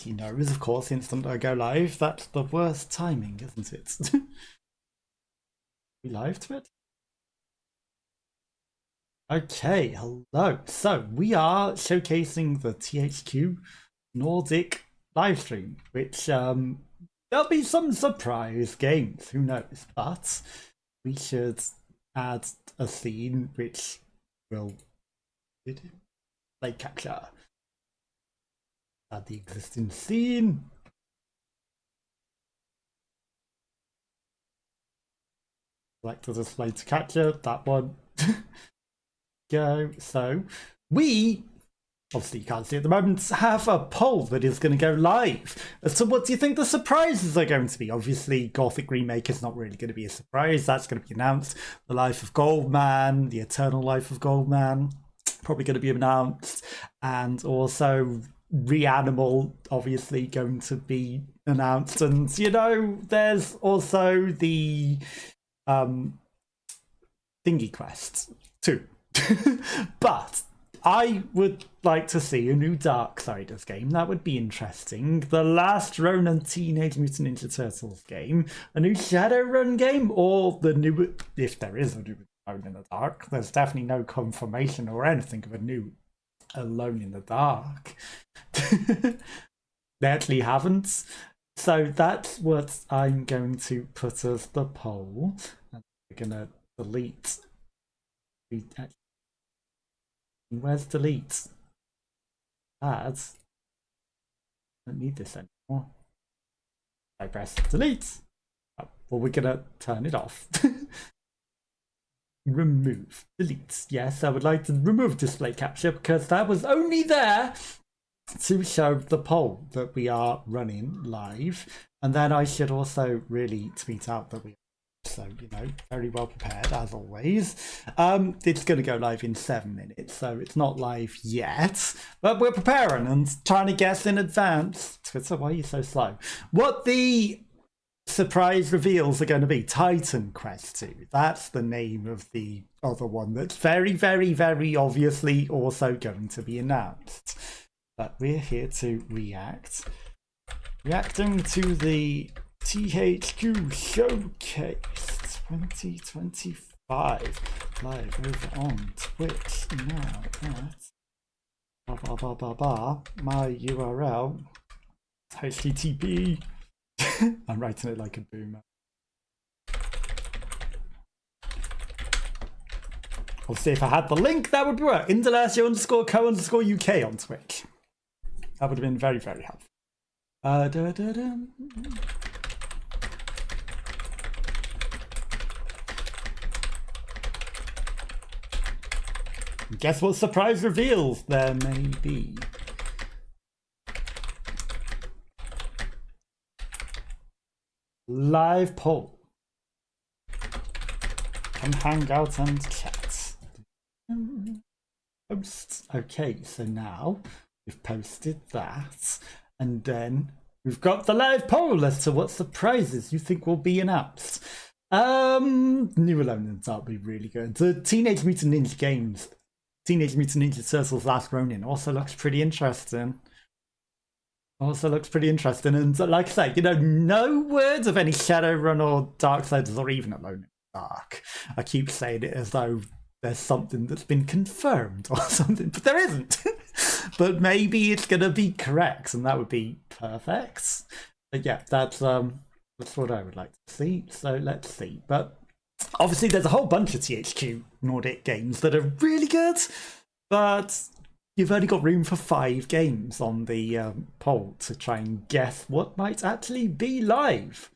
he knows, of course, the instant I go live. That's the worst timing, isn't it? We live to it? Okay, hello. So we are showcasing the THQ Nordic livestream, which there'll be some surprise games, who knows? But we should add a scene which will play capture. Add the existing scene. Select the display to capture that one. Go. So we, obviously you can't see at the moment, have a poll that is going to go live as to what do you think the surprises are going to be. Obviously Gothic Remake is not really going to be a surprise. That's going to be announced. The Life of Goldman, the Eternal Life of Goldman, probably going to be announced. And also Reanimal, obviously going to be announced. And you know, there's also the thingy quest too. But I would like to see a new Darksiders game. That would be interesting. The last Ronin Teenage Mutant Ninja Turtles game, a new Shadowrun game, or the new, if there is a new Alone in the Dark. There's definitely no confirmation or anything of a new Alone in the Dark. They actually haven't. So that's what I'm going to put as the poll. And we're gonna delete. Where's delete? Ads. Don't need this anymore. I press delete. Oh, well, we're gonna turn it off. Remove, delete. Yes, I would like to remove display capture because that was only there to show the poll that we are running live. And then I should also really tweet out that we are, so, you know, very well prepared as always. It's going to go live in 7 minutes, so it's not live yet, but we're preparing and trying to guess in advance. Twitter, why are you so slow? What the surprise reveals are going to be. Titan Quest 2. That's the name of the other one that's very, very, very obviously also going to be announced. But we're here to react. Reacting to the THQ Showcase 2025 live over on Twitch now at my URL http. I'm writing it like a boomer. Obviously, if I had the link, that would work. Indelacio.co.uk on Twitch. That would have been very, very helpful. Guess what surprise reveals there may be? Live poll. Come hang out and chat. Post. Okay, so now we've posted that, and then we've got the live poll as to what surprises you think will be announced. New Alone in the Dark will be really good. The Teenage Mutant Ninja games, Teenage Mutant Ninja Turtles Last Ronin also looks pretty interesting. And like I say, you know, no words of any Shadowrun or Darksiders or even Alone in the Dark. I keep saying it as though there's something that's been confirmed or something, but there isn't. But maybe it's gonna be correct, and that would be perfect. But yeah, that's what I would like to see. So let's see. But obviously, there's a whole bunch of THQ Nordic games that are really good, but you've only got room for 5 games on the poll to try and guess what might actually be live.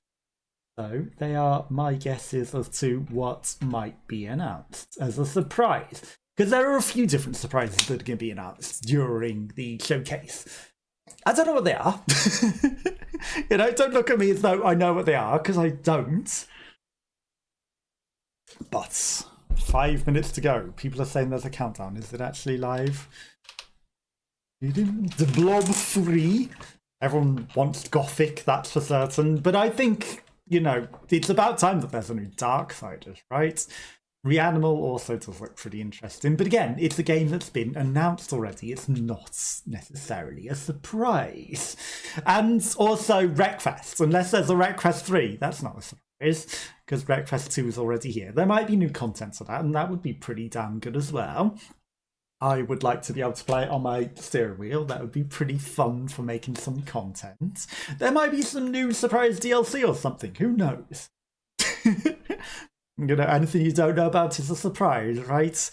So they are my guesses as to what might be announced as a surprise. Because there are a few different surprises that are going to be announced during the showcase. I don't know what they are. You know, don't look at me as though I know what they are, because I don't. But 5 minutes to go. People are saying there's a countdown. Is it actually live? The Blob 3. Everyone wants Gothic, that's for certain. But I think, you know, it's about time that there's a new Darksiders, right? Reanimal also does look pretty interesting, but again, it's a game that's been announced already. It's not necessarily a surprise. And also Wreckfest, unless there's a Wreckfest 3, that's not a surprise, because Wreckfest 2 is already here. There might be new content for that, and that would be pretty damn good as well. I would like to be able to play it on my steering wheel. That would be pretty fun for making some content. There might be some new surprise DLC or something, who knows? You know, anything you don't know about is a surprise, right?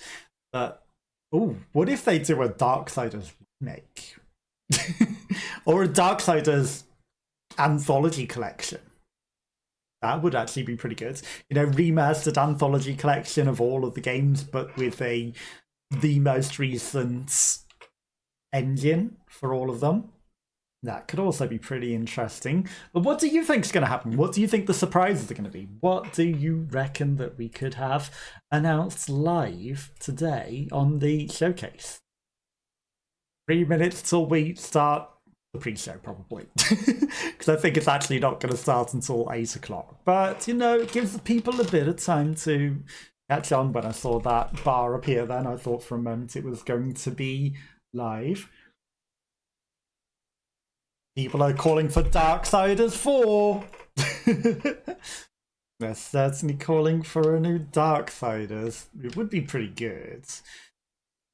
But, oh, what if they do a Darksiders remake? Or a Darksiders anthology collection? That would actually be pretty good. You know, remastered anthology collection of all of the games, but with the most recent engine for all of them. That could also be pretty interesting. But what do you think is going to happen? What do you think the surprises are going to be? What do you reckon that we could have announced live today on the showcase? 3 minutes till we start the pre-show, probably. Because I think it's actually not going to start until 8 o'clock. But, you know, it gives the people a bit of time to catch on. When I saw that bar appear then, I thought for a moment it was going to be live. People are calling for Darksiders 4. They're certainly calling for a new Darksiders. It would be pretty good.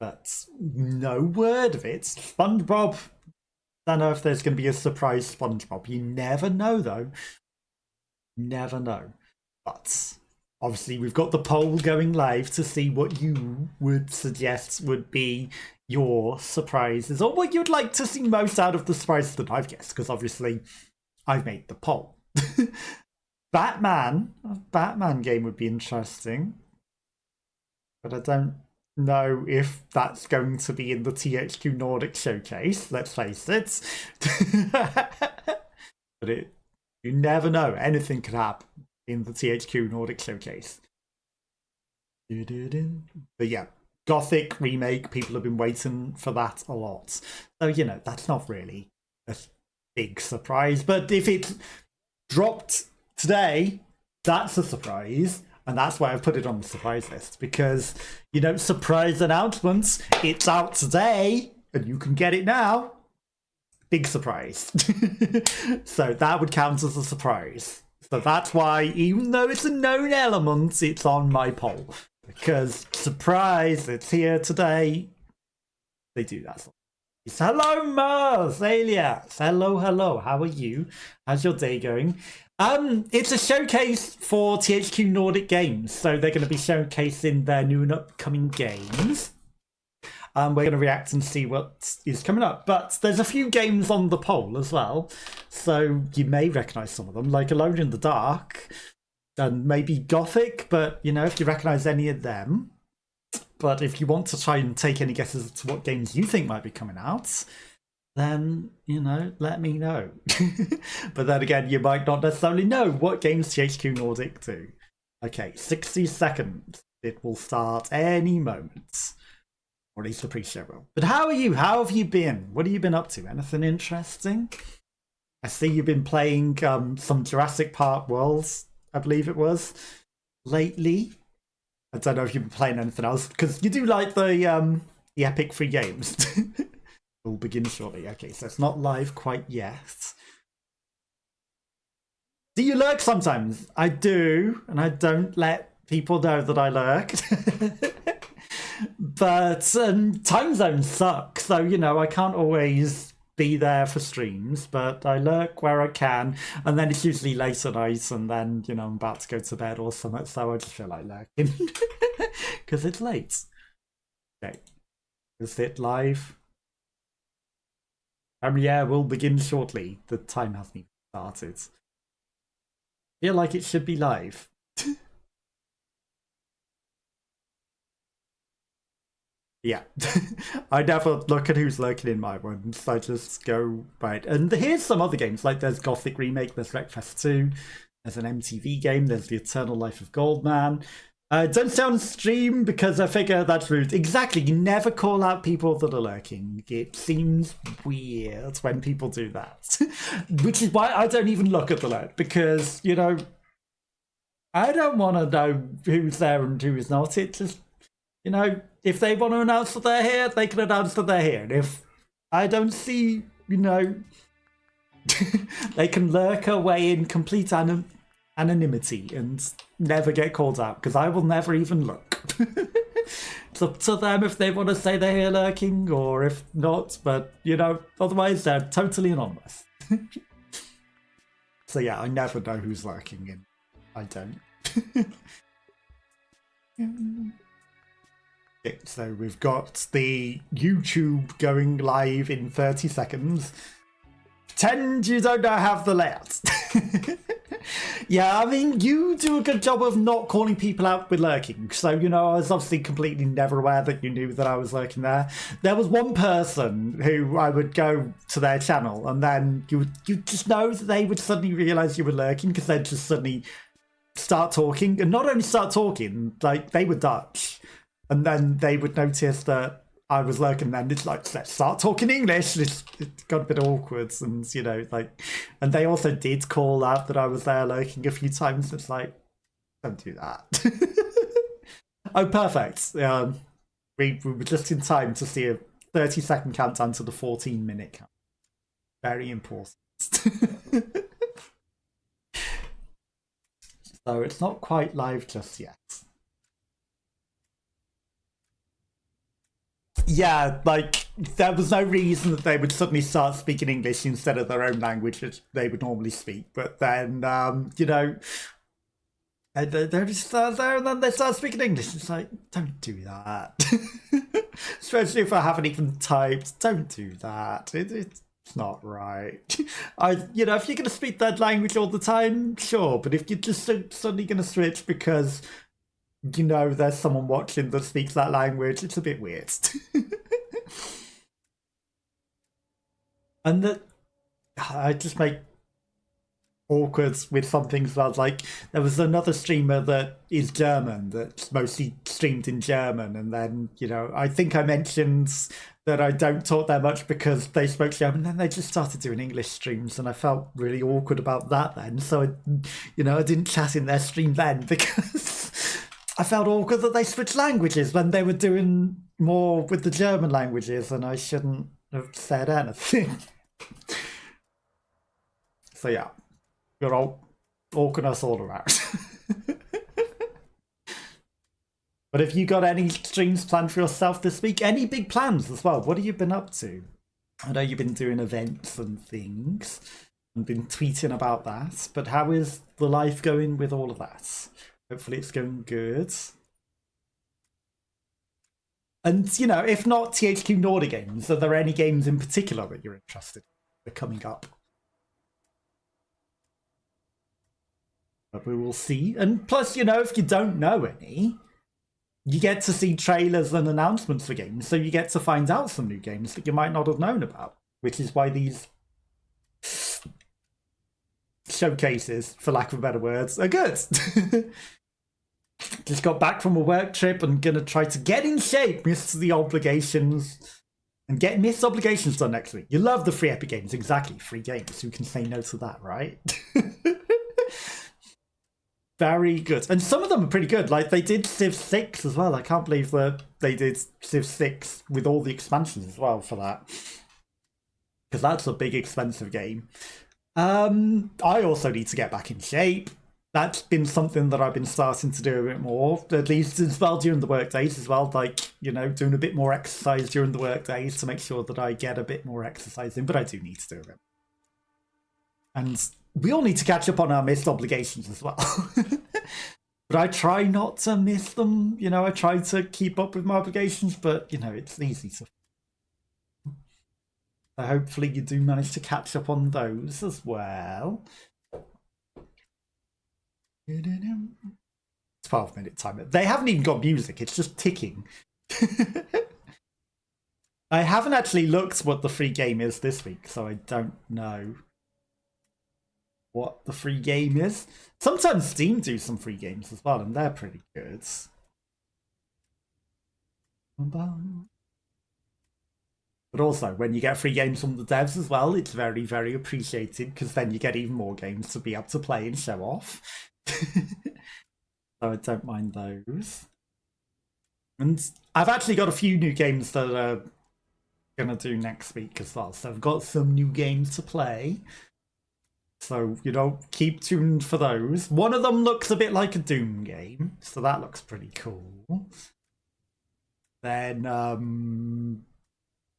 But no word of it. SpongeBob. Don't know if there's going to be a surprise SpongeBob. You never know, though. Never know. But obviously, we've got the poll going live to see what you would suggest would be your surprises, or what you'd like to see most out of the surprises that I've guessed, because obviously I've made the poll. Batman, a Batman game would be interesting, but I don't know if that's going to be in the THQ Nordic showcase, let's face it. But you never know, anything could happen in the THQ Nordic showcase. But yeah, Gothic remake, people have been waiting for that a lot. So, you know, that's not really a big surprise. But if it's dropped today, that's a surprise. And that's why I've put it on the surprise list. Because, you know, surprise announcements, it's out today, and you can get it now. Big surprise. So that would count as a surprise. So that's why, even though it's a known element, it's on my poll. Because, surprise, it's here today. They do that. Hello, Mars, Alias. Hello, hello. How are you? How's your day going? It's a showcase for THQ Nordic games. So they're going to be showcasing their new and upcoming games. We're going to react and see what is coming up. But there's a few games on the poll as well. So you may recognise some of them, like Alone in the Dark. And maybe Gothic, but, you know, if you recognise any of them. But if you want to try and take any guesses as to what games you think might be coming out, then, you know, let me know. But then again, you might not necessarily know what games THQ Nordic do. Okay, 60 seconds. It will start any moment. Or at least the pre-show will. But how are you? How have you been? What have you been up to? Anything interesting? I see you've been playing some Jurassic Park Worlds, I believe it was, lately. I don't know if you've been playing anything else, because you do like the Epic free games. Will begin shortly. Okay, so it's not live quite yet. Do you lurk sometimes? I do, and I don't let people know that I lurk. But time zones suck, so, you know, I can't always be there for streams, but I lurk where I can, and then it's usually late at night, and then, you know, I'm about to go to bed or something, so I just feel like lurking because it's late. Okay, is it live? Premiere will begin shortly. The time hasn't even started. Feel like it should be live. Yeah, I never look at who's lurking in my ones. I just go, right. And here's some other games, like there's Gothic Remake, there's Wreckfest 2, there's an MTV game, there's The Eternal Life of Goldman. Don't stay on stream because I figure that's rude. Exactly, you never call out people that are lurking. It seems weird when people do that. Which is why I don't even look at the lurk, because, you know, I don't want to know who's there and who's not. It just, you know, if they want to announce that they're here, they can announce that they're here. And if I don't see, you know, they can lurk away in complete anonymity and never get called out, because I will never even look. It's up to them if they want to say they're here lurking or if not, but, you know, otherwise they're totally anonymous. So yeah, I never know who's lurking in. I don't. So we've got the YouTube going live in 30 seconds. Pretend you don't have the layout. Yeah, I mean, you do a good job of not calling people out with lurking. So, you know, I was obviously completely never aware that you knew that I was lurking there. There was one person who I would go to their channel and then you just know that they would suddenly realise you were lurking because they'd just suddenly start talking. And not only start talking, like, they were Dutch. And then they would notice that I was lurking, then it's like, let's start talking English. It got a bit awkward, and you know, like, and they also did call out that I was there lurking a few times. It's like, don't do that. Oh, perfect. We were just in time to see a 30-second countdown to the 14-minute count. Very important. So it's not quite live just yet. Yeah, like, there was no reason that they would suddenly start speaking English instead of their own language that they would normally speak. But then, you know, they're just there and then they start speaking English. It's like, don't do that. Especially if I haven't even typed. Don't do that. It's not right. You know, if you're going to speak that language all the time, sure. But if you're just suddenly going to switch because, you know, there's someone watching that speaks that language, it's a bit weird. And that I just make awkward with some things. Like, there was another streamer that is German that's mostly streamed in German, and then, you know, I think I mentioned that I don't talk that much because they spoke German, and then they just started doing English streams, and I felt really awkward about that then. So, you know, I didn't chat in their stream then because I felt awkward that they switched languages when they were doing more with the German languages, and I shouldn't have said anything. So yeah, you're all awkwardness all around. But have you got any streams planned for yourself this week? Any big plans as well? What have you been up to? I know you've been doing events and things and been tweeting about that, but how is the life going with all of that? Hopefully it's going good. And, you know, if not THQ Nordic games, are there any games in particular that you're interested in that are coming up? But we will see. And plus, you know, if you don't know any, you get to see trailers and announcements for games, so you get to find out some new games that you might not have known about, which is why these showcases, for lack of better words, are good. Just got back from a work trip and gonna try to get in shape, miss the obligations, and get miss obligations done next week. You love the free Epic Games, exactly, free games. Who can say no to that, right? Very good. And some of them are pretty good. Like, they did Civ 6 as well. I can't believe that they did Civ 6 with all the expansions as well for that. Because that's a big, expensive game. I also need to get back in shape. That's been something that I've been starting to do a bit more, at least as well during the work days as well. Like, you know, doing a bit more exercise during the work days to make sure that I get a bit more exercise in, but I do need to do it. And we all need to catch up on our missed obligations as well. But I try not to miss them. You know, I try to keep up with my obligations, but, you know, it's easy to. So hopefully you do manage to catch up on those as well. 12-minute timer. They haven't even got music, it's just ticking. I haven't actually looked what the free game is this week, so I don't know what the free game is. Sometimes Steam do some free games as well, and they're pretty good. But also, when you get free games from the devs as well, it's very, very appreciated, because then you get even more games to be able to play and show off. So I don't mind those. And I've actually got a few new games that are gonna do next week as well. So I've got some new games to play. So, you know, keep tuned for those. One of them looks a bit like a Doom game, so that looks pretty cool. Then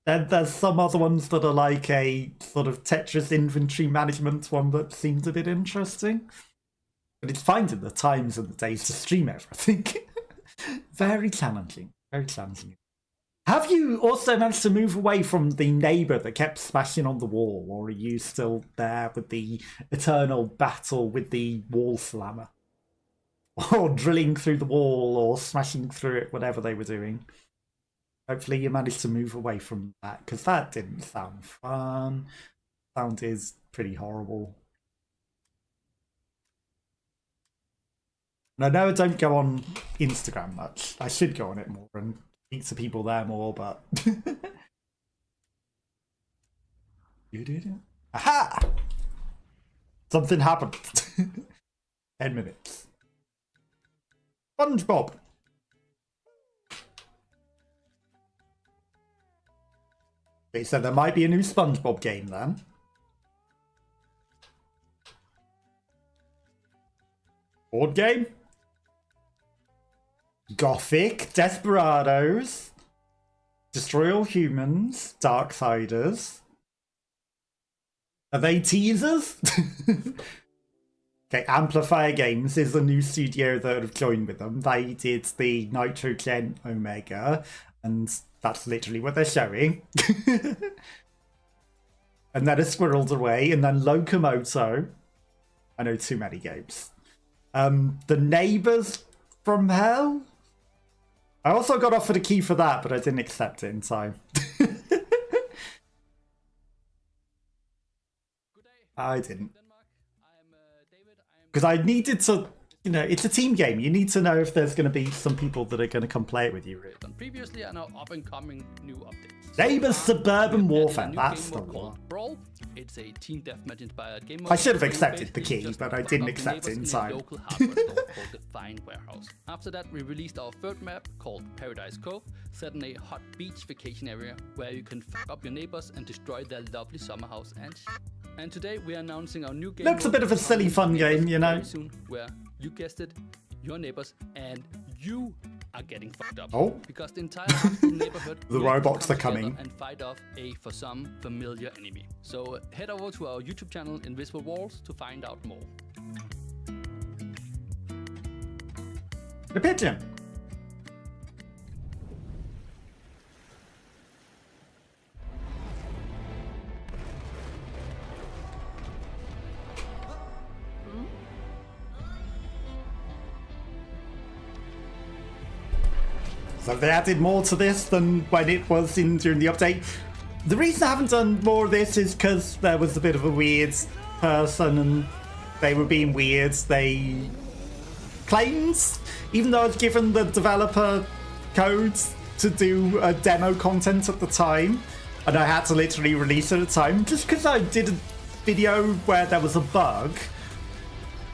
there's some other ones that are like a sort of Tetris inventory management one that seems a bit interesting. But it's finding the times and the days to stream everything. Very challenging. Very challenging. Have you also managed to move away from the neighbour that kept smashing on the wall, or are you still there with the eternal battle with the wall slammer? Or drilling through the wall, or smashing through it, whatever they were doing. Hopefully you managed to move away from that, because that didn't sound fun. Sound is pretty horrible. And I know I don't go on Instagram much. I should go on it more and speak to people there more, but... Aha! Something happened. 10 minutes. SpongeBob. Okay, so there might be a new SpongeBob game then. Board game? Gothic, Desperados, Destroy All Humans, Darksiders. Are they teasers? Okay, Amplifier Games is a new studio that have joined with them. They did the Nitrogen Omega, and that's literally what they're showing. And then a Squirreled Away, and then Locomoto. I know too many games. The Neighbours from Hell? I also got offered a key for that, but I didn't accept it in time. I didn't. Because I needed to, you know, it's a team game. You need to know if there's going to be some people that are going to come play it with you. Really. Previously and now up and coming new updates. Neighbours Suburban Warfare, that's the one. Brawl. It's a team deathmatch inspired game. I should have accepted the key, but I didn't accept it in time. Local hardware store called the Fine Warehouse. After that, we released our third map called Paradise Cove, set in a hot beach vacation area where you can fuck up your neighbors and destroy their lovely summer house and today we are announcing our new game. Looks a bit of a silly fun game, you know. Soon, where you guessed it, your neighbors and you are getting fucked up. Oh, because the entire neighborhood the robots are coming and fight off a for some familiar enemy. So head over to our YouTube channel Invisible Walls to find out more. The pigeon. So they added more to this than when it was in during the update. The reason I haven't done more of this is because there was a bit of a weird person and they were being weird. They claimed, even though I'd given the developer codes to do a demo content at the time, and I had to literally release it at the time, just because I did a video where there was a bug,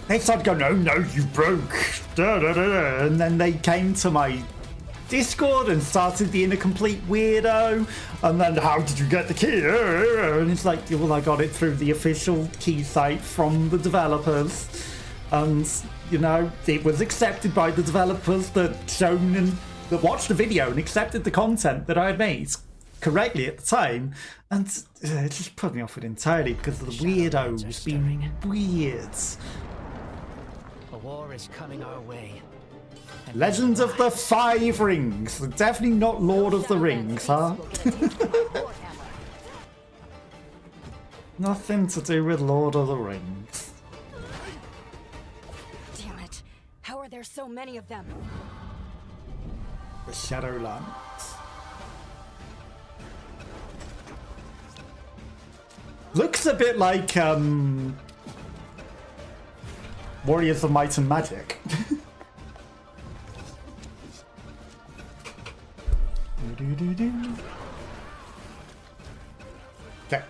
they started going, "Oh no, you broke," da, da, da, da. And then they came to my Discord and started being a complete weirdo, and then how did you get the key? And it's like, well, I got it through the official key site from the developers, and you know, it was accepted by the developers that watched the video and accepted the content that I had made correctly at the time, and it just put me off it entirely because of the weirdos being weird. A war is coming our way. Legends of the Five Rings. Definitely not Lord of the Rings, huh? Nothing to do with Lord of the Rings. Damn it. How are there so many of them? The Shadowlands. Looks a bit like Warriors of Might and Magic. Okay.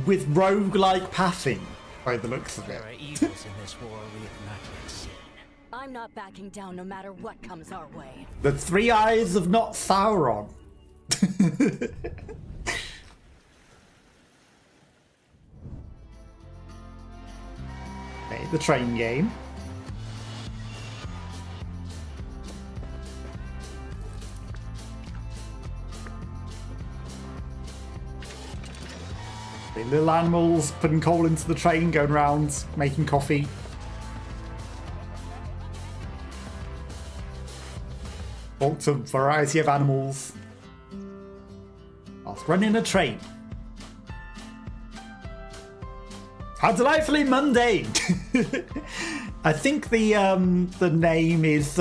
With roguelike pathing, by the looks of it. There are evil battles in this war we have not yet seen. I'm not backing down no matter what comes our way. The three eyes of not Sauron. Okay, the train game. The little animals putting coal into the train, going around making coffee. Lots of variety of animals. Whilst running a train. How delightfully mundane! I think the name is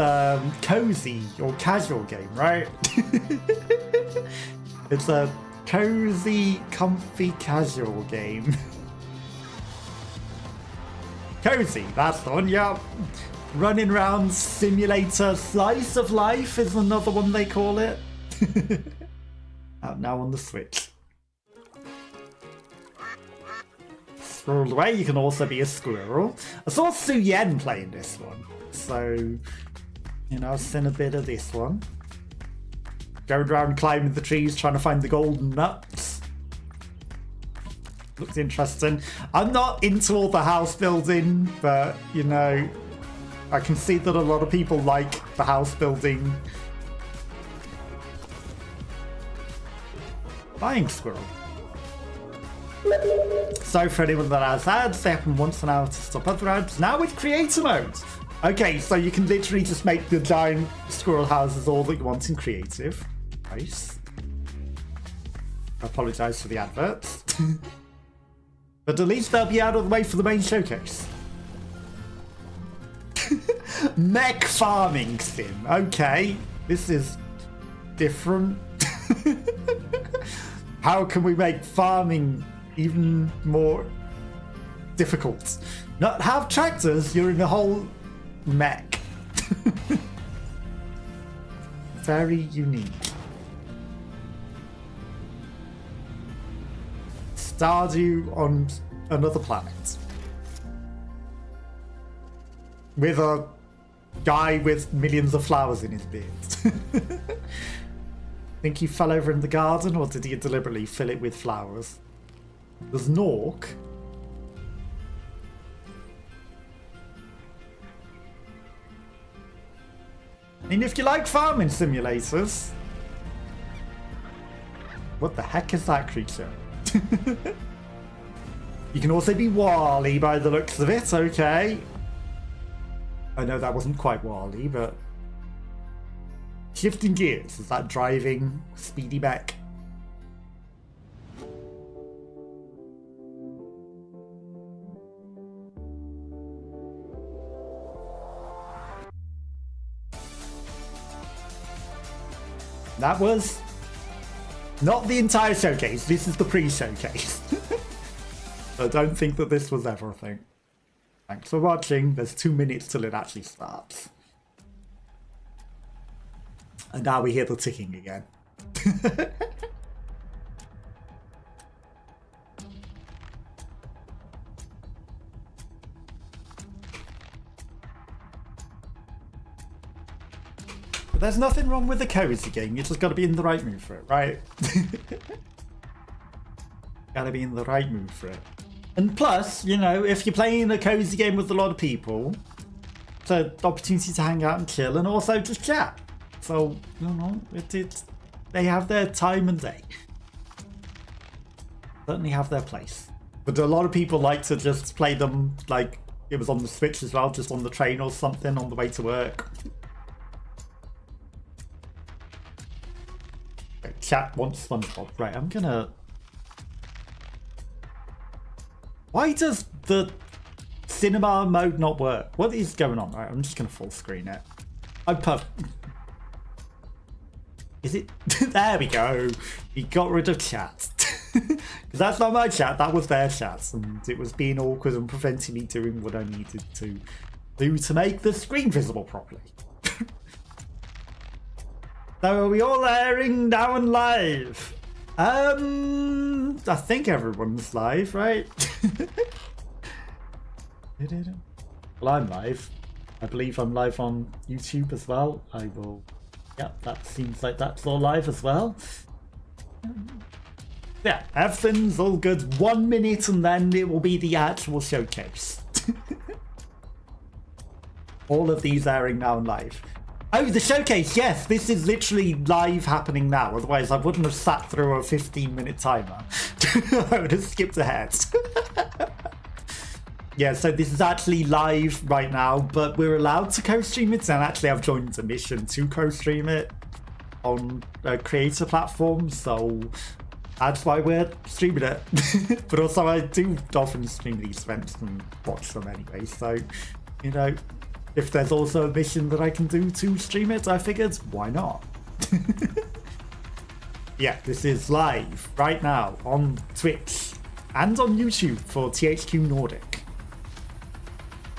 cozy or casual game, right? It's a cozy, comfy, casual game. Cozy, that's the one, yeah. Running around simulator, slice of life is another one they call it. Out now on the Switch. Scroll away, you can also be a squirrel. I saw Su Yen playing this one, so you know, I've seen a bit of this one. Going around climbing the trees trying to find the golden nuts. Looks interesting. I'm not into all the house building, but you know, I can see that a lot of people like the house building. Flying squirrel. So for anyone that has ads, they happen once an hour to stop other ads. Now with creator mode. Okay, so you can literally just make the giant squirrel houses all that you want in creative. Nice. I apologise for the adverts. But at least they'll be out of the way for the main showcase. Mech farming sim. Okay, this is different. How can we make farming even more difficult? Not have tractors, you're in a whole mech. Very unique. Stardew on another planet. With a guy with millions of flowers in his beard. Think he fell over in the garden, or did he deliberately fill it with flowers? There's Nork. I mean, if you like farming simulators... What the heck is that creature? You can also be Wally by the looks of it, okay. I know that wasn't quite Wally, but... Shifting gears, is that driving speedy back? That was not the entire showcase, this is the pre-showcase. So don't think that this was everything. Thanks for watching, there's 2 minutes till it actually starts. And now we hear the ticking again. But there's nothing wrong with the cozy game, you just gotta be in the right mood for it, right? Gotta be in the right mood for it. And plus, you know, if you're playing a cozy game with a lot of people, it's an opportunity to hang out and chill and also just chat. So, you know, they have their time and day. Certainly have their place. But a lot of people like to just play them like it was on the Switch as well, just on the train or something on the way to work. Chat wants SpongeBob. Right, I'm gonna... Why does the cinema mode not work? What is going on? Right, I'm just gonna full screen it. Is it? There we go. We got rid of chat. Because that's not my chat, that was their chat. And it was being awkward and preventing me doing what I needed to do to make the screen visible properly. So are we all airing now and live? I think everyone's live, right? Well, I'm live. I believe I'm live on YouTube as well. I will... Yep, that seems like that's all live as well. Yeah, everything's all good. 1 minute and then it will be the actual showcase. All of these airing now live. Oh, the showcase, yes, this is literally live happening now. Otherwise, I wouldn't have sat through a 15-minute timer. I would have skipped ahead. Yeah, so this is actually live right now, but we're allowed to co-stream it, and actually I've joined a mission to co-stream it on a creator platform, so that's why we're streaming it. But also I do often stream these events and watch them anyway, so, you know, if there's also a mission that I can do to stream it, I figured, why not? Yeah, this is live right now on Twitch and on YouTube for THQ Nordic.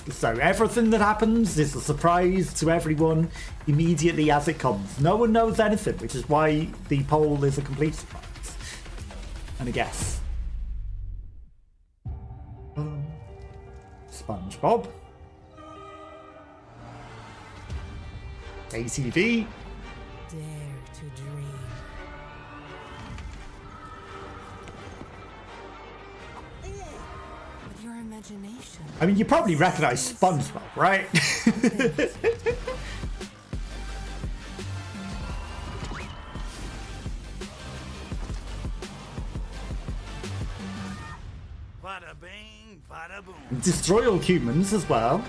So everything that happens is a surprise to everyone immediately as it comes. No one knows anything, which is why the poll is a complete surprise. And a guess. SpongeBob. ATV. Dare to dream. With your imagination. I mean, you probably recognize SpongeBob, right? Bada bing, bada boom. Destroy all humans as well.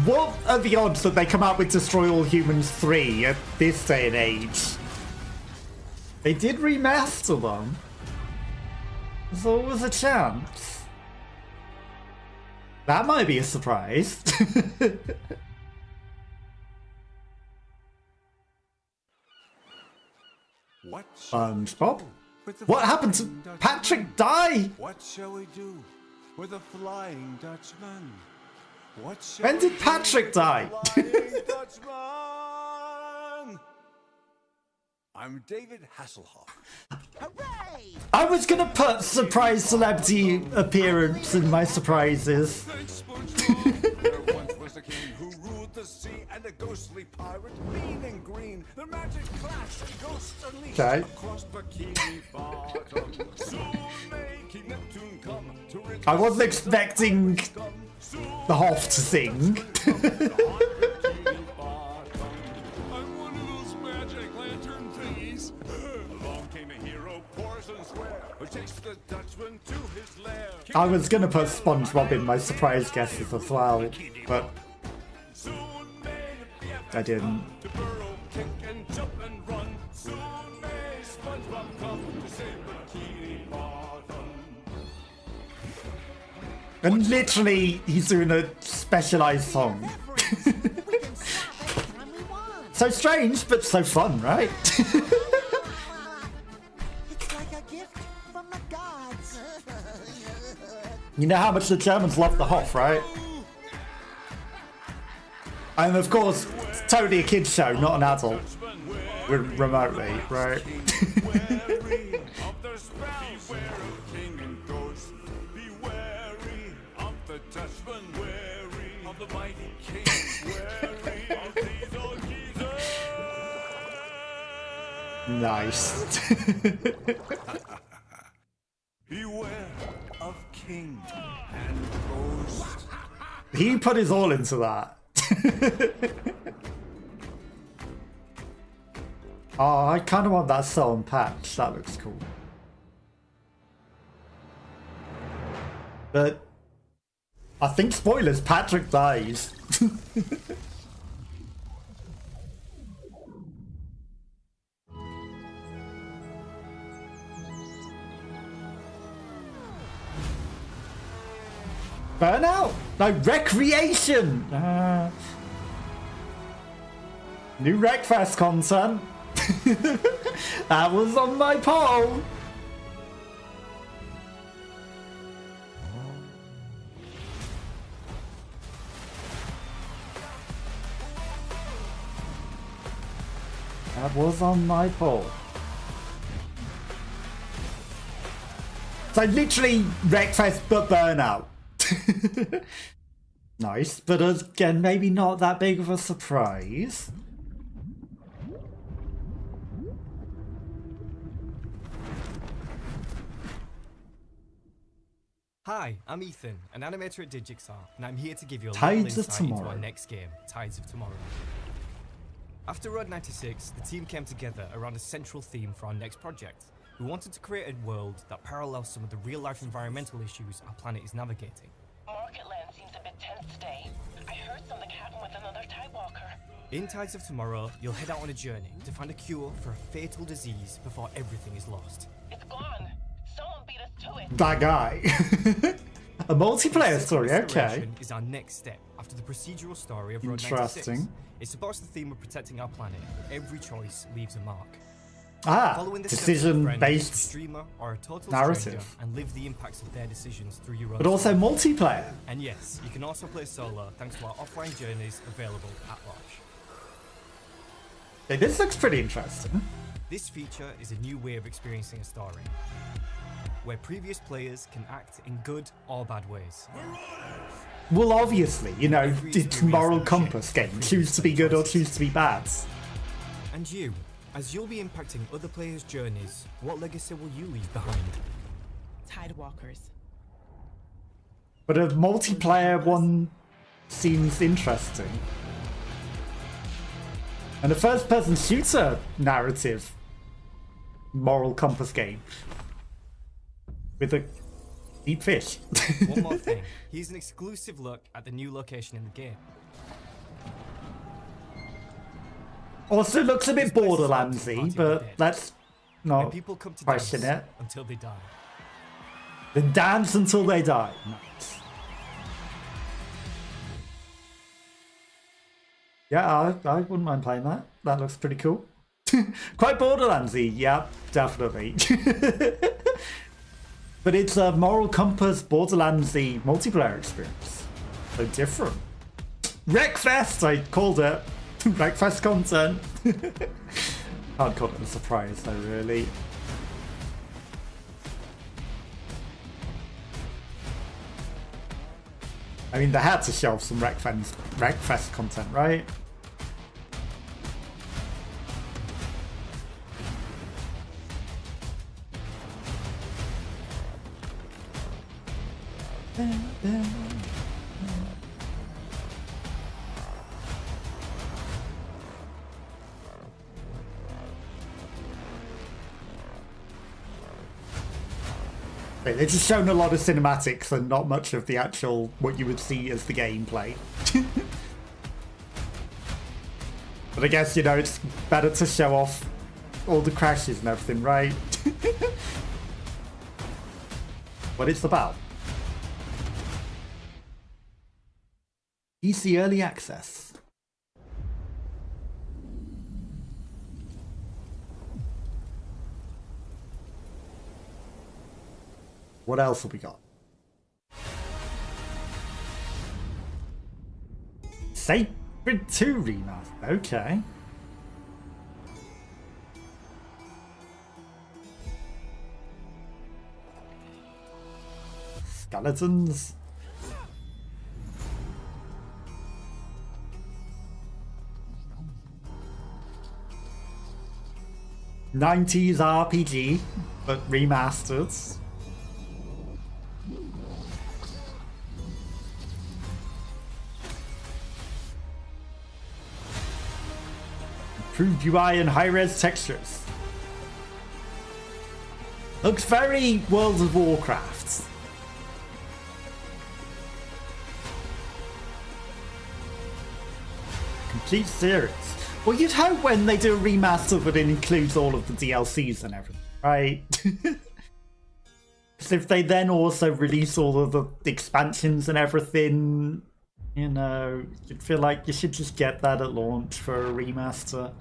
What are the odds that they come out with Destroy All Humans 3 at this day and age? They did remaster them. There's always a chance. That might be a surprise. What? SpongeBob? With the What happened to Flying Dutchman? Patrick Die? What shall we do with the Flying Dutchman? What shall When we did do Patrick with the die? Flying Dutchman? I'm David Hasselhoff. Hooray! I was gonna put surprise celebrity appearance in my surprises. Thanks, SpongeBob. There once was a king who ruled the sea, and a ghostly pirate, mean and green. The magic clash and ghosts unleashed Okay. across Bikini Bottom. Soon may King Neptune come to rid I the wasn't sea expecting of scum. Soon the Hoff to sing. Bikini Bottom. I'm one of those magic lantern thingies. Along came a hero, pours and swear, who takes the Dutchman to his lair. I was gonna put SpongeBob in my surprise guesses as well, but Soon may the I didn't. to burrow, kick and jump and run. Soon may SpongeBob come to save Bikini Bottom. And literally, he's doing a specialized song. We can stop anytime we want. So strange, but so fun, right? It's like a gift from the gods. You know how much the Germans love the Hoff, right? And of course, it's totally a kid's show, not an adult. Remotely, right? Wary of their spells. Beware of king and ghost. Be wary of the Dutchman. Wary of the mighty king. Wary of these old geezers. Nice. Beware of king and ghost. He put his all into that. Oh, I kind of want that sewn patch. That looks cool. But I think spoilers, Patrick dies. Burnout? No, recreation! New Wreckfest content. That was on my poll. That was on my poll. So literally Wreckfest but Burnout. Nice, but again, maybe not that big of a surprise. Hi, I'm Ethan, an animator at Digixar, and I'm here to give you a Tides little of insight into Tomorrow. our next game, Tides of Tomorrow. After Road 96, the team came together around a central theme for our next project. We wanted to create a world that parallels some of the real-life environmental issues our planet is navigating. Marketland seems a bit tense today. I heard something happened with another Tidewalker. In Tides of Tomorrow, you'll head out on a journey to find a cure for a fatal disease before everything is lost. It's gone. Someone beat us to it. That guy. A multiplayer story, okay. Restoration is our next step after the procedural story of Road 96. Interesting. It supports the theme of protecting our planet. Every choice leaves a mark. Ah, Following the steps of a friend, a decision-based, streamer, or a total narrative. stranger, and live the impacts of their decisions through your own but also story. multiplayer. And yes, you can also play solo thanks to our offline journeys available at launch. Okay, this looks pretty interesting. This feature is a new way of experiencing a story, where previous players can act in good or bad ways. Well, obviously, you know, Every it's experience moral will compass shape game. previous Choose to be good or choices. choose to be bad. And you, as you'll be impacting other players' journeys, what legacy will you leave behind? Tidewalkers. But a multiplayer one seems interesting. And a first-person shooter narrative moral compass game with a deep fish. One more thing, here's an exclusive look at the new location in the game. Also looks a bit This place is home to Borderlandsy, Party of but the Dead, let's where not people come to question dance it. until they die. They dance until they die. Nice. Yeah, I wouldn't mind playing that. That looks pretty cool. Quite Borderlandsy, yeah, definitely. But it's a moral compass Borderlandsy multiplayer experience. So different. Wreckfest, I called it. Wreckfest content. I'd call it a surprise though, really. I mean, they had to show off some Wreckfest content, right? They've just shown a lot of cinematics and not much of the actual, what you would see as the gameplay. But I guess, you know, it's better to show off all the crashes and everything, right? What it's about. PC Early Access. What else have we got? Sacred 2 remaster, okay. Skeletons. '90s RPG, but remastered. Improved UI and high-res textures. Looks very World of Warcraft. Complete series. Well, you'd hope when they do a remaster that it includes all of the DLCs and everything, right? Because if they then also release all of the expansions and everything, you know, you'd feel like you should just get that at launch for a remaster.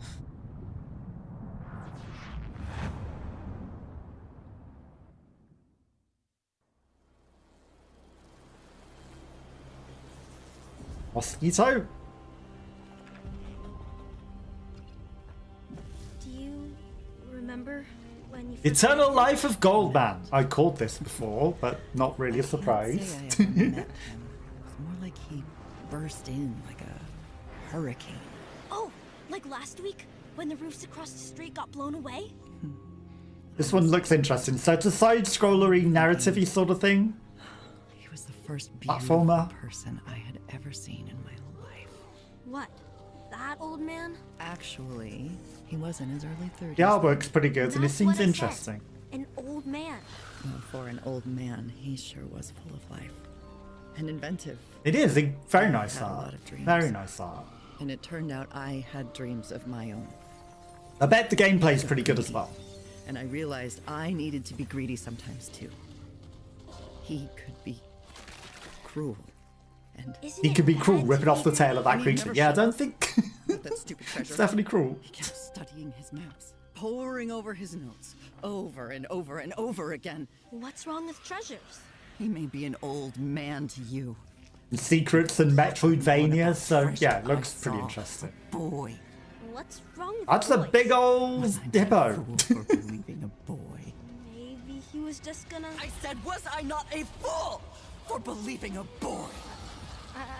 Mosquito? Do you remember when finally Eternal forget. Life of Goldman. I called this before, but not really a surprise. I ever met him. It was more like he burst in like a hurricane. Oh, like last week when the roofs across the street got blown away? This one looks interesting. So it's a side-scrollery, narrative-y sort of thing. He was the first beautiful Platformer. person I had ever seen in my life. What? That old man? Actually, he was in his early 30s. The artwork's pretty good, and it That's seems what I said. interesting. An old man. Well, for an old man, he sure was full of life. And inventive. It is a very I nice had a art. lot of dreams. Very nice art. And it turned out I had dreams of my own. I bet the gameplay's pretty good as well. And I realized I needed to be greedy sometimes too. He could be cruel. And Isn't He it could be bad cruel, to ripping off the be tail of that And he creature. never Yeah, I shut don't up. think... that stupid treasure. It's definitely cruel. He kept studying his maps, poring over his notes, over and over and over again. What's wrong with treasures? He may be an old man to you. Secrets and Metroidvania, What so about yeah, it treasure looks I pretty saw? interesting. Boy. What's wrong with That's a boys? big old Was I not a hippo. fool for believing a boy? Maybe he was just gonna... I said, was I not a fool for believing a boy?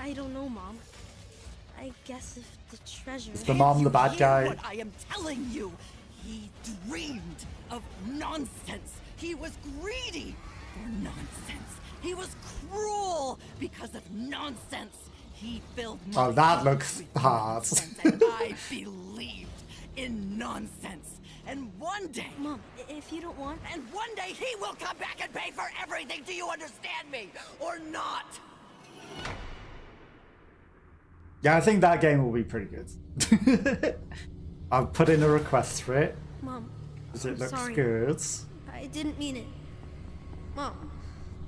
I don't know, Mom. I guess if the treasure... The mom, the bad Hear guy. What I am telling you, he dreamed of nonsense. He was greedy for nonsense. He was cruel because of nonsense. He filled my Oh, that heart looks with hard. nonsense, and I believed in nonsense. And one day, Mom, if you don't want... and one day he will come back and pay for everything. Do you understand me or not? Yeah, I think that game will be pretty good. I'll put in a request for it, Mom, because it looks sorry. good. I didn't mean it. Mom,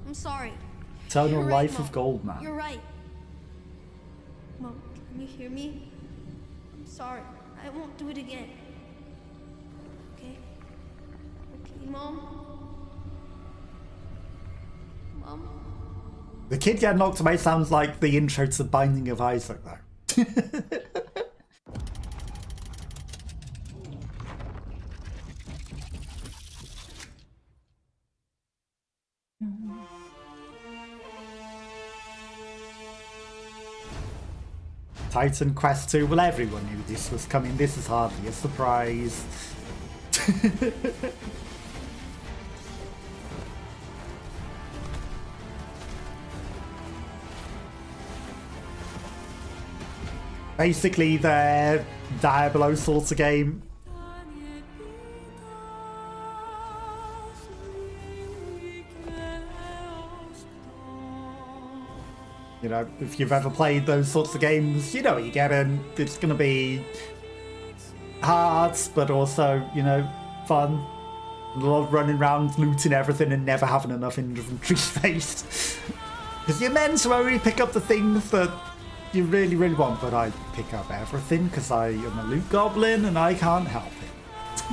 I'm sorry. Eternal You're right, Life Mom. of Goldman. You're right. Mom, can you hear me? I'm sorry. I won't do it again. Okay? Okay, Mom? Mom? The kid getting knocked away sounds like the intro to The Binding of Isaac, though. Titan Quest 2. Well, everyone knew this was coming. This is hardly a surprise. Basically, the Diablo sort of game. You know, if you've ever played those sorts of games, you know what you get in. It's going to be hard, but also, you know, fun. A lot of running around, looting everything, and never having enough inventory space. Because you're meant to only pick up the things that you really, really want, but I pick up everything because I am a loot goblin and I can't help it.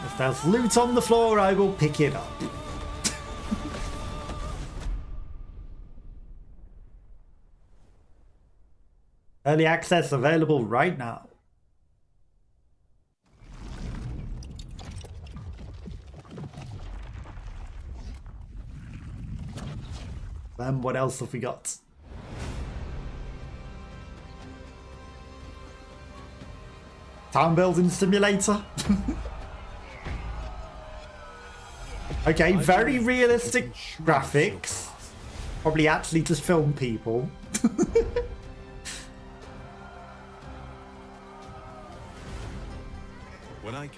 If there's loot on the floor, I will pick it up. Early access available right now. Then what else have we got? Town building simulator. Okay, very realistic graphics. Probably actually just film people.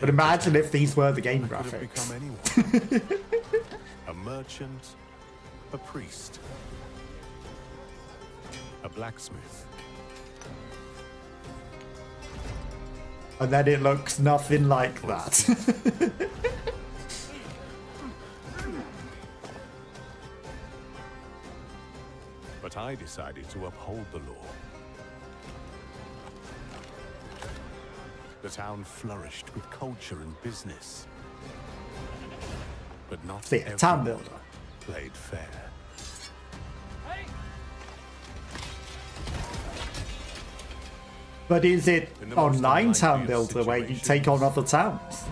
But imagine if these were the game graphics. A merchant, a priest, a blacksmith. And then it looks nothing like that. But I decided to uphold the law. The town flourished with culture and business. But not See, a everyone town builder. played fair. But is it In the most online town unlikely of builder where you take on situations, other towns?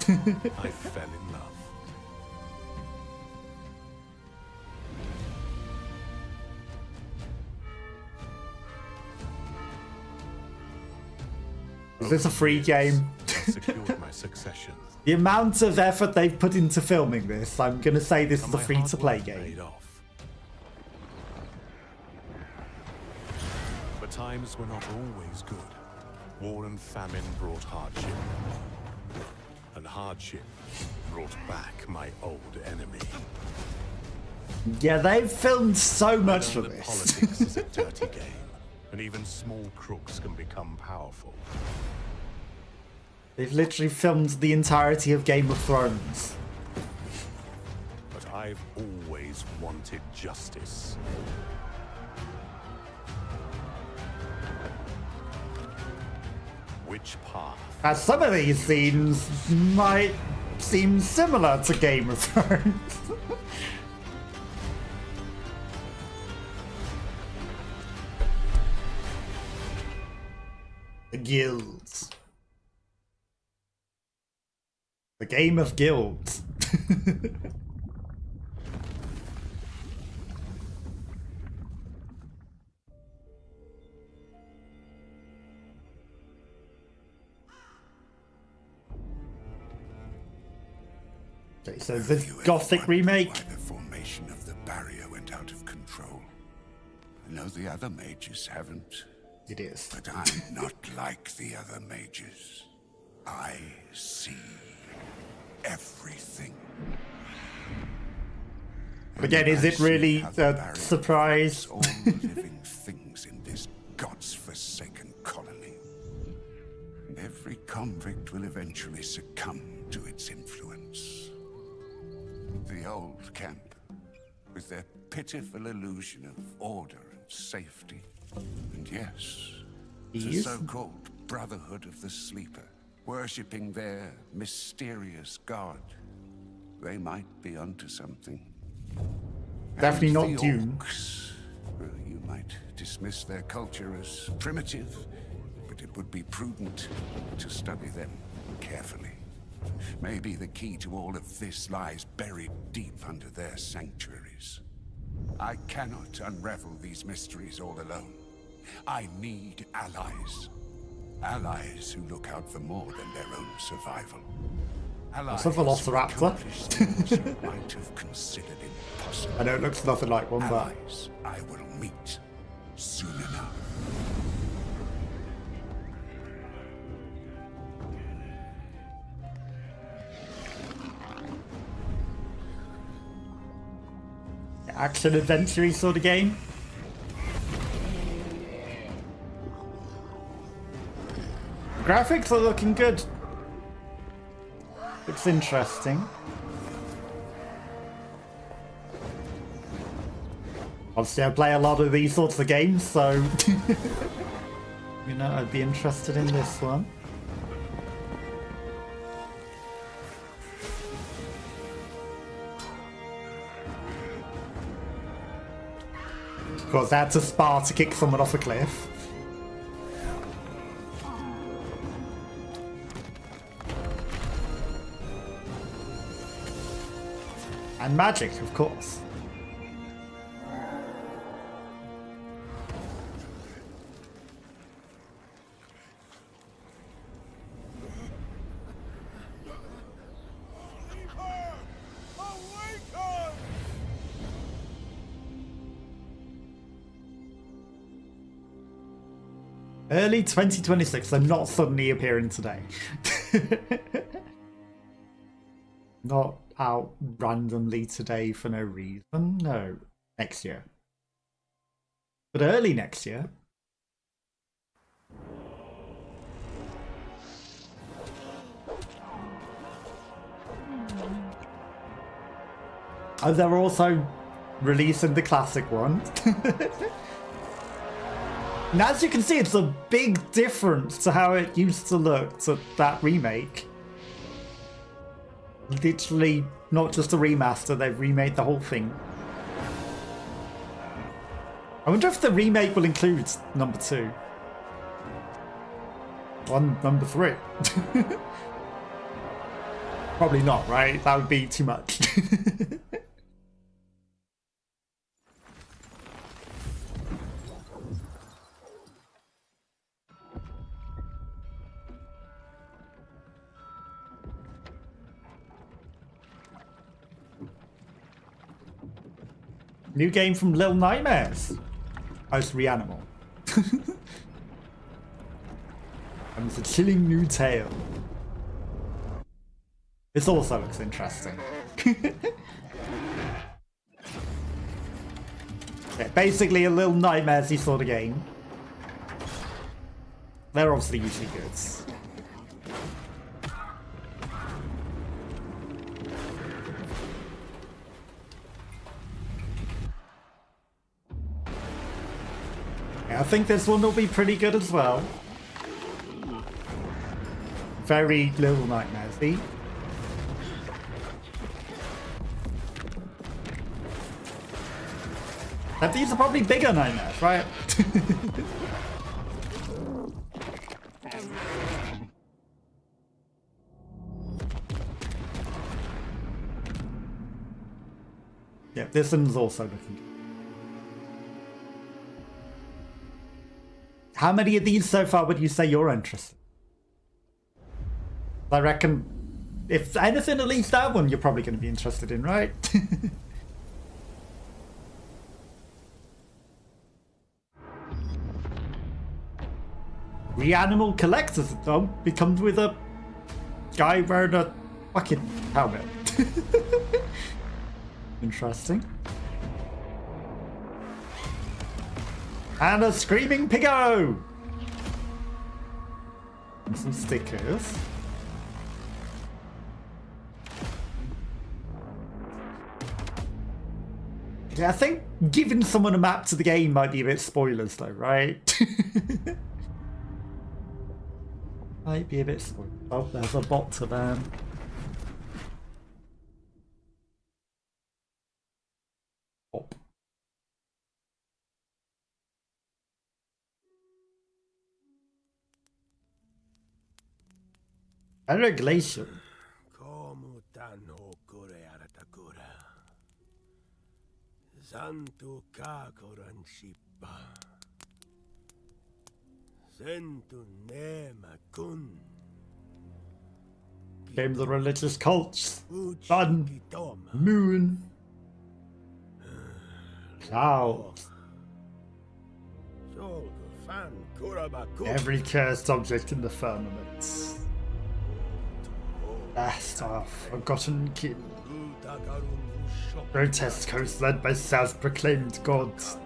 I fell in love. Is this a free game? I secured my succession. The amount of effort they've put into filming this, I'm going to say this is And a my free-to-play hard work game. paid off. But times were not always good. War and famine brought hardship. And hardship brought back my old enemy. Yeah, they've filmed so much I of know that this. politics is a dirty game, and even small crooks can become powerful. They've literally filmed the entirety of Game of Thrones. But I've always wanted justice. Which path? As some of these scenes might seem similar to Game of Thrones. The guilds. The game of guilds. Okay, so the Gothic remake. Why the formation of the barrier went out of control. I know the other mages haven't. It is. But I'm not like the other mages. I see everything. Again, is it really a surprise? All living things in this god's-forsaken colony. And every convict will eventually succumb to its influence. The old camp, with their pitiful illusion of order and safety. And yes, the so-called Brotherhood of the Sleeper, worshipping their mysterious god. They might be onto something. Definitely And not the Dune. orcs, well, you might dismiss their culture as primitive, but it would be prudent to study them carefully. Maybe the key to all of this lies buried deep under their sanctuaries. I cannot unravel these mysteries all alone. I need allies. Allies who look out for more than their own survival. Allies That's a velociraptor. who accomplish things you might have considered impossible. I know it looks nothing like one, but Allies I will meet soon enough. action adventure sort of game. Graphics are looking good. Looks interesting. Obviously, I play a lot of these sorts of games, so you know, I'd be interested in this one. Of course, that's a spar to kick someone off a cliff. And magic, of course. Early 2026, they're not suddenly appearing today. Not out randomly today for no reason. No, next year. But early next year. Oh, they're also releasing the classic one. And as you can see, it's a big difference to how it used to look to that remake. Literally, not just a remaster, they've remade the whole thing. I wonder if the remake will include number 2. Or number 3. Probably not, right? That would be too much. New game from Little Nightmares. Oh, it's Reanimal. And it's a chilling new tale. This also looks interesting. Yeah, basically a Little Nightmares-y sort of game. They're obviously usually good. I think this one will be pretty good as well. Very Little Nightmares-y. But these are probably bigger nightmares, right? Yeah, this one's also looking good. How many of these so far would you say you're interested in? I reckon, if anything, at least that one you're probably going to be interested in, right? Reanimal Collector's though becomes with a guy wearing a fucking helmet. Interesting. And a screaming piggo! And some stickers. Yeah, I think giving someone a map to the game might be a bit spoilers though, right? Might be a bit spoilers. Oh, there's a bot to them. Op. A regulation. Santo Kakoranshipa Sentu Nema Kun Game of the religious cults. Sun, moon, clouds. Every cursed object in the firmaments. Last our forgotten kin. Grotesque host led by self-proclaimed gods.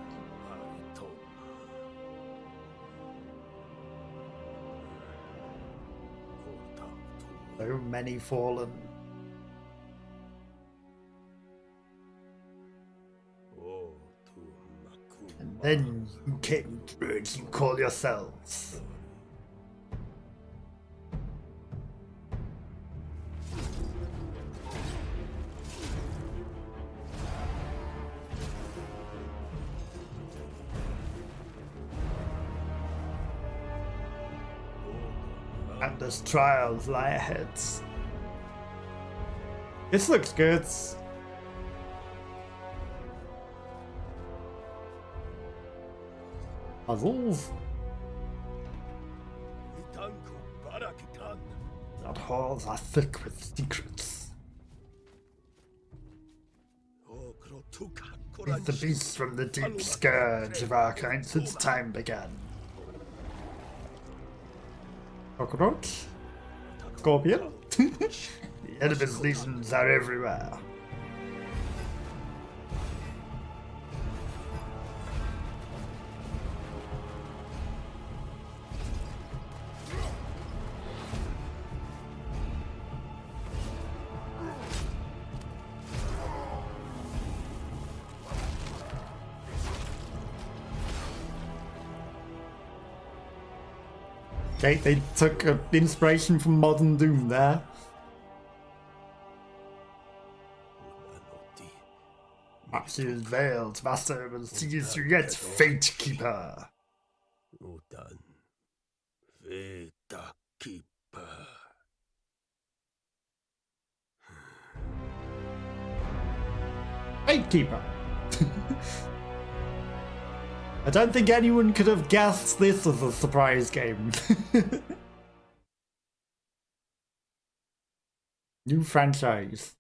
So many fallen. And then you came through it, you call yourselves. Endless trials lie ahead. This looks good. Puzzles. That halls are thick with secrets. He's the beast from the deep scourge of our kind since time began. Cockroach? Scorpion? The enemy's legions are everywhere. Okay, they took inspiration from modern Doom there. She is veiled, master will see you through yet, Fate Keeper. Fate Keeper. Gatekeeper. I don't think anyone could have guessed this as a surprise game. New franchise.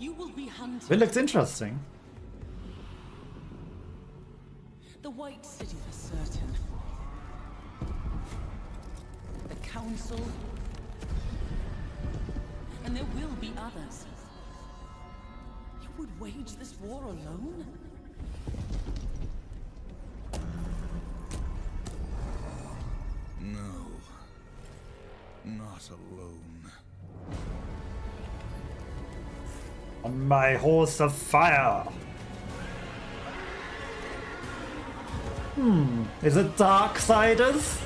You will be hunted. It looked interesting. The White City for certain. The Council. And there will be others. You would wage this war alone? No. Not alone. On my horse of fire. Is it Darksiders?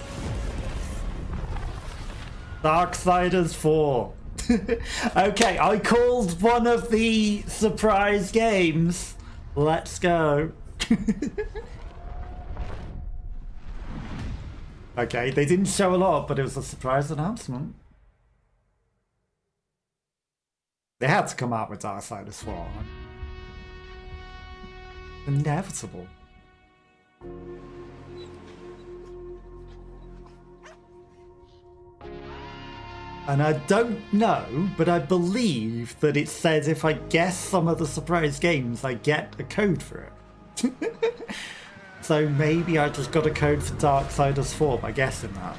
Darksiders 4. Okay, I called one of the surprise games. Let's go. Okay, they didn't show a lot, but it was a surprise announcement. They had to come out with Darksiders 4. Inevitable. And I don't know, but I believe that it says if I guess some of the surprise games, I get a code for it. So maybe I just got a code for Darksiders 4 by guessing that.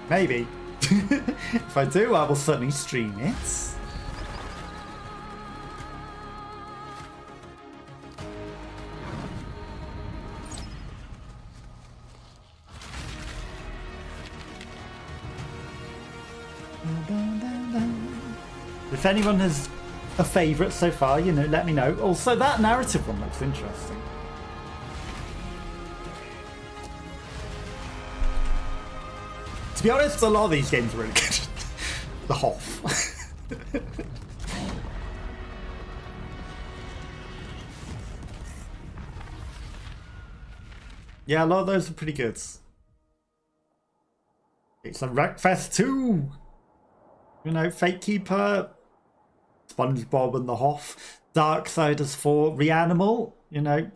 Maybe. If I do, I will certainly stream it. If anyone has a favourite so far, you know, let me know. Also, that narrative one looks interesting. To be honest, a lot of these games are really good. The Hoff. Yeah, a lot of those are pretty good. It's a Wreckfest 2! You know, Fate Keeper, SpongeBob and the Hoff, Darksiders 4, Reanimal, you know.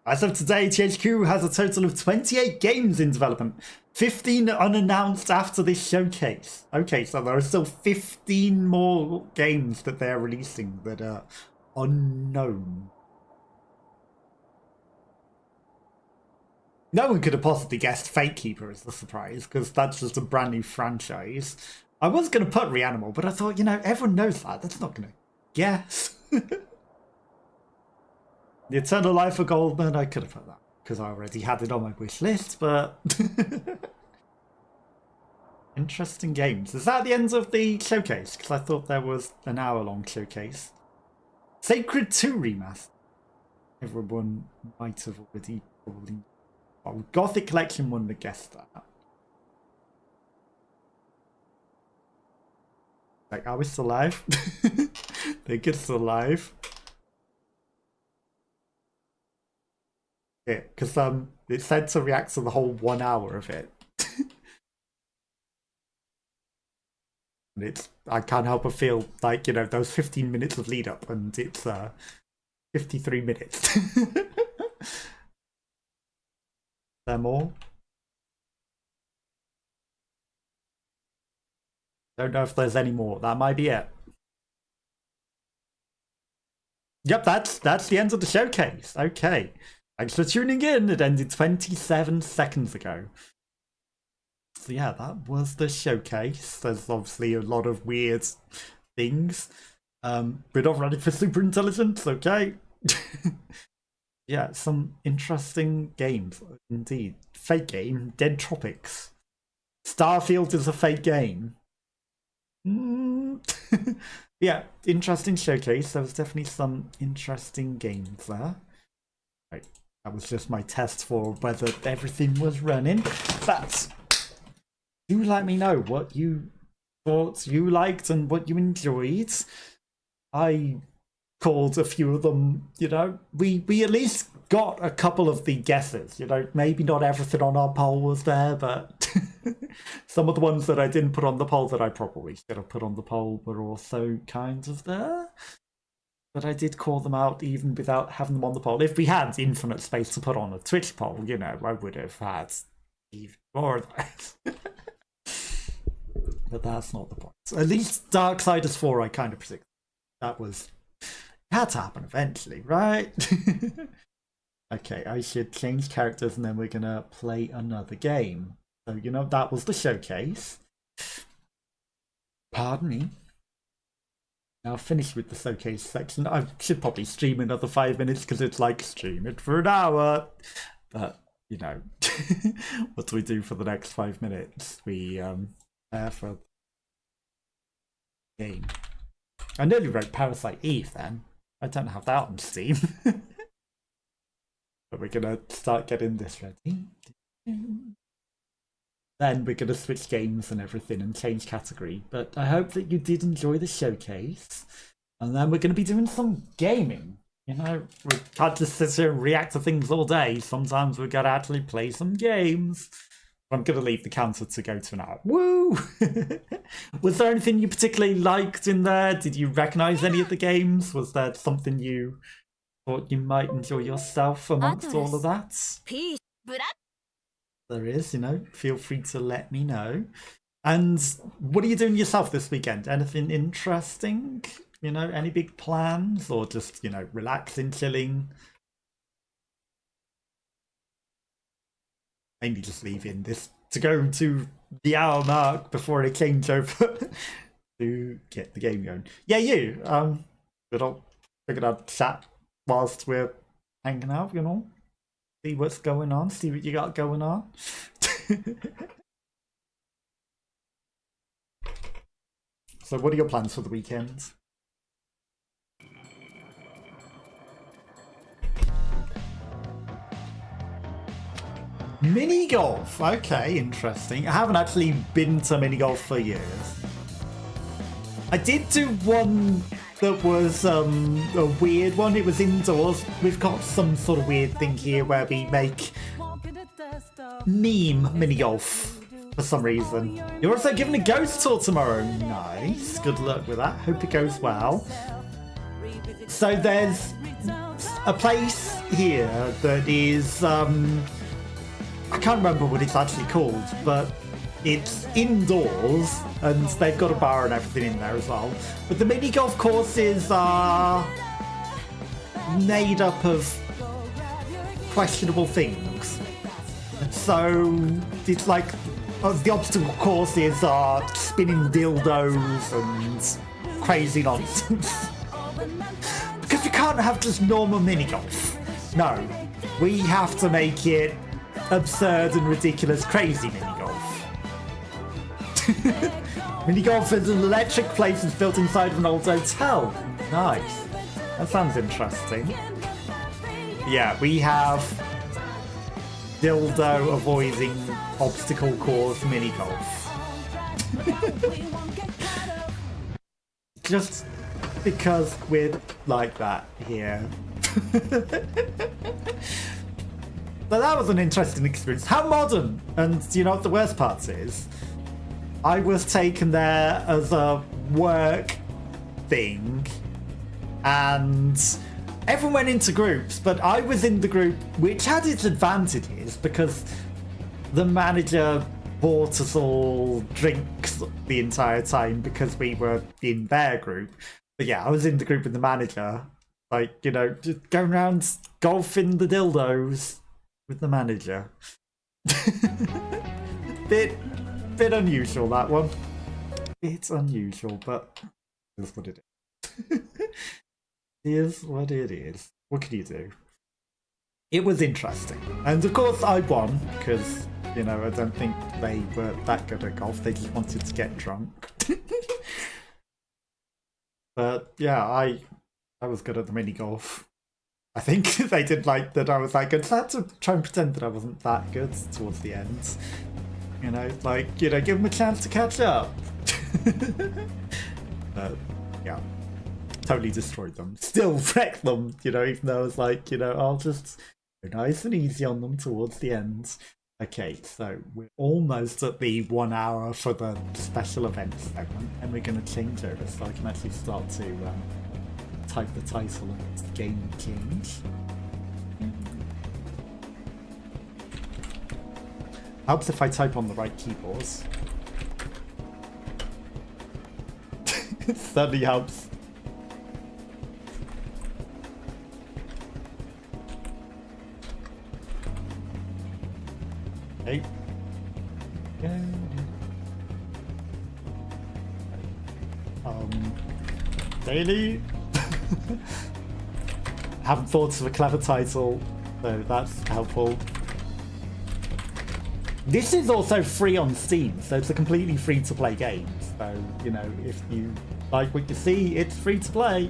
As of today, THQ has a total of 28 games in development, 15 unannounced after this showcase. Okay, so there are still 15 more games that they're releasing that are unknown. No one could have possibly guessed Fate Keeper as the surprise, because that's just a brand new franchise. I was going to put Reanimal, but I thought, you know, everyone knows that. That's not going to guess. The Eternal Life of Goldman, I could have put that, because I already had it on my wish list, but... Interesting games. Is that the end of the showcase? Because I thought there was an hour-long showcase. Sacred 2 Remaster. Everyone might have already probably... Oh, Gothic Collection wouldn't have guessed that. Like, are we still live? Think it's still live. Yeah, because it said to react to the whole 1 hour of it. And it's, I can't help but feel like, you know, those 15 minutes of lead up, and it's 53 minutes. There more? Don't know if there's any more. That might be it. Yep, that's the end of the showcase. Okay. Thanks for tuning in. It ended 27 seconds ago. So yeah, that was the showcase. There's obviously a lot of weird things. We're not ready for super intelligence, okay? Yeah, some interesting games, indeed. Fake game, Dead Tropics. Starfield is a fake game. Yeah, interesting showcase. There was definitely some interesting games there. Right, that was just my test for whether everything was running. But do let me know what you thought you liked and what you enjoyed. I called a few of them, you know, we at least got a couple of the guesses, you know, maybe not everything on our poll was there, but some of the ones that I didn't put on the poll that I probably should have put on the poll were also kind of there. But I did call them out even without having them on the poll. If we had infinite space to put on a Twitch poll, you know, I would have had even more of those. But that's not the point. At least Darksiders 4 I kind of predicted. That was... It had to happen eventually, right? Okay, I should change characters and then we're gonna play another game. So, you know, that was the showcase. Pardon me. Now finished with the showcase section. I should probably stream another 5 minutes because it's like stream it for an hour. But, you know, what do we do for the next 5 minutes? We prepare for the game. I nearly wrote Parasite Eve then. I don't have that on Steam. But we're gonna start getting this ready. Then we're gonna switch games and everything and change category. But I hope that you did enjoy the showcase. And then we're gonna be doing some gaming. You know, we can't just sit here and react to things all day. Sometimes we've got to actually play some games. I'm gonna leave the counter to go to an hour. Woo! Was there anything you particularly liked in there? Did you recognise any of the games? Was there something you thought you might enjoy yourself amongst all of that? Peace. There is, you know, feel free to let me know. And what are you doing yourself this weekend? Anything interesting? You know, any big plans or just, you know, relaxing, chilling? Mainly just leaving this to go to the hour mark before I change over to get the game going. Yeah, you. But I'll figure out chat whilst we're hanging out, you know. See what's going on, see what you got going on. So what are your plans for the weekend? Mini golf, okay, interesting. I haven't actually been to mini golf for years. I did do one that was a weird one. It was indoors. We've got some sort of weird thing here where we make meme mini golf for some reason. You're also giving a ghost tour tomorrow. Nice. Good luck with that. Hope it goes well. So there's a place here that is I can't remember what it's actually called, but it's indoors and they've got a bar and everything in there as well. But the mini golf courses are made up of questionable things. So it's like the obstacle courses are spinning dildos and crazy nonsense. Because we can't have just normal mini golf. No, we have to make it absurd and ridiculous crazy mini golf. Mini golf is an electric place that's built inside of an old hotel. Nice. That sounds interesting. Yeah, we have dildo avoiding obstacle course mini golf. Just because we're like that here. But that was an interesting experience. How modern! And you know what the worst part is? I was taken there as a work thing, and everyone went into groups, but I was in the group, which had its advantages because the manager bought us all drinks the entire time because we were in their group. But yeah, I was in the group with the manager, like, you know, just going around golfing the dildos with the manager. bit unusual, that one. It's unusual, but it's what it is. It is what it is. What can you do? It was interesting. And of course I won, because, you know, I don't think they were that good at golf. They just wanted to get drunk. But yeah, I was good at the mini golf. I think they did like that I was that good. So I had to try and pretend that I wasn't that good towards the end. You know, like, you know, give them a chance to catch up. But yeah. totally destroyed them. Still wrecked them, you know, even though I was like, you know, I'll just go nice and easy on them towards the end. Okay, so we're almost at the 1 hour for the special events segment, and we're going to change over so I can actually start to type the title of Game Kings. Helps if I type on the right keyboards. It certainly helps. Okay. Daily. Haven't thought of a clever title, so that's helpful. This is also free on Steam, so it's a completely free-to-play game. So, you know, if you like what you see, it's free to play.